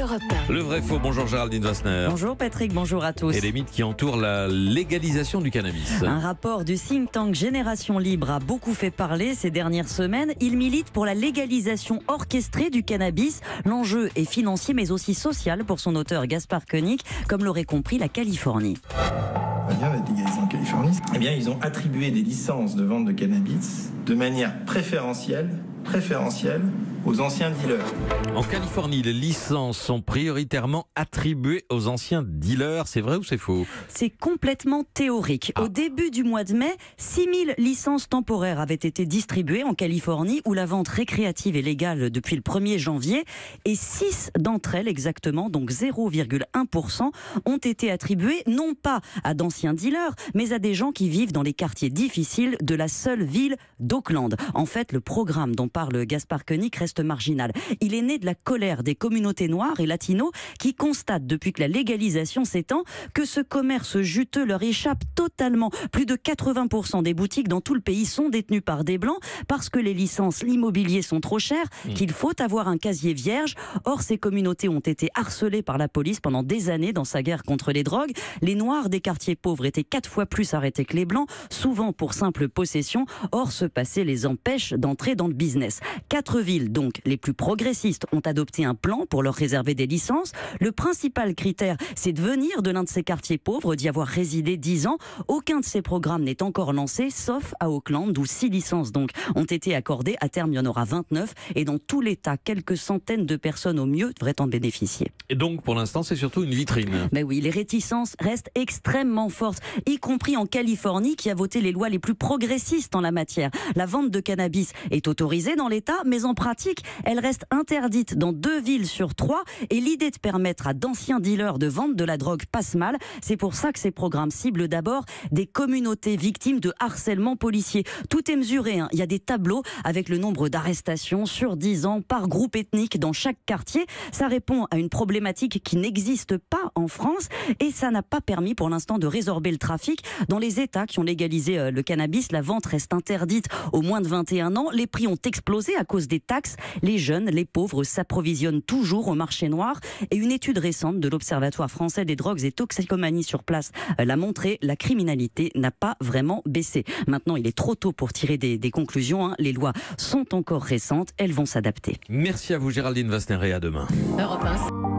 Europe 1. Le vrai faux, bonjour Géraldine Wassner. Bonjour Patrick, bonjour à tous. Et les mythes qui entourent la légalisation du cannabis. Un rapport du think tank Génération Libre a beaucoup fait parler ces dernières semaines. Il milite pour la légalisation orchestrée du cannabis. L'enjeu est financier mais aussi social pour son auteur Gaspard Koenig, comme l'aurait compris la Californie. Va être légalisé en Californie. Eh bien, ils ont attribué des licences de vente de cannabis de manière préférentielle aux anciens dealers. En Californie, les licences sont prioritairement attribuées aux anciens dealers. C'est vrai ou c'est faux? C'est complètement théorique. Au début du mois de mai, 6000 licences temporaires avaient été distribuées en Californie où la vente récréative est légale depuis le 1er janvier et 6 d'entre elles exactement, donc 0,1%, ont été attribuées non pas à d'anciens dealers, mais à des gens qui vivent dans les quartiers difficiles de la seule ville d'Oakland. En fait, le programme dont parle Gaspard Koenig reste marginal. Il est né de la colère des communautés noires et latinos qui constatent depuis que la légalisation s'étend que ce commerce juteux leur échappe totalement. Plus de 80% des boutiques dans tout le pays sont détenues par des blancs parce que les licences, l'immobilier sont trop chers, qu'il faut avoir un casier vierge. Or, ces communautés ont été harcelées par la police pendant des années dans sa guerre contre les drogues. Les noirs des quartiers pauvres étaient 4 fois plus arrêtés que les blancs, souvent pour simple possession. Or, ce passé les empêche d'entrer dans le business. 4 villes, donc les plus progressistes, ont adopté un plan pour leur réserver des licences. Le principal critère, c'est de venir de l'un de ces quartiers pauvres, d'y avoir résidé 10 ans. Aucun de ces programmes n'est encore lancé, sauf à Oakland, où 6 licences donc ont été accordées. À terme, il y en aura 29. Et dans tout l'État, quelques centaines de personnes au mieux devraient en bénéficier. Et donc, pour l'instant, c'est surtout une vitrine. Ben oui, les réticences restent extrêmement fortes, y compris en Californie, qui a voté les lois les plus progressistes en la matière. La vente de cannabis est autorisée dans l'État, mais en pratique, elle reste interdite dans 2 villes sur 3. Et l'idée de permettre à d'anciens dealers de vendre de la drogue passe mal. C'est pour ça que ces programmes ciblent d'abord des communautés victimes de harcèlement policier. Tout est mesuré, hein. Il y a des tableaux avec le nombre d'arrestations sur 10 ans par groupe ethnique dans chaque quartier. Ça répond à une problématique qui n'existe pas en France et ça n'a pas permis pour l'instant de résorber le trafic. Dans les États qui ont légalisé le cannabis, la vente reste interdite aux moins de 21 ans. Les prix ont explosé à cause des taxes. Les jeunes, les pauvres s'approvisionnent toujours au marché noir. Et une étude récente de l'Observatoire français des drogues et toxicomanie sur place l'a montré, la criminalité n'a pas vraiment baissé. Maintenant, il est trop tôt pour tirer des conclusions, hein. Les lois sont encore récentes, elles vont s'adapter. Merci à vous Géraldine Wassner et à demain. Europe 1.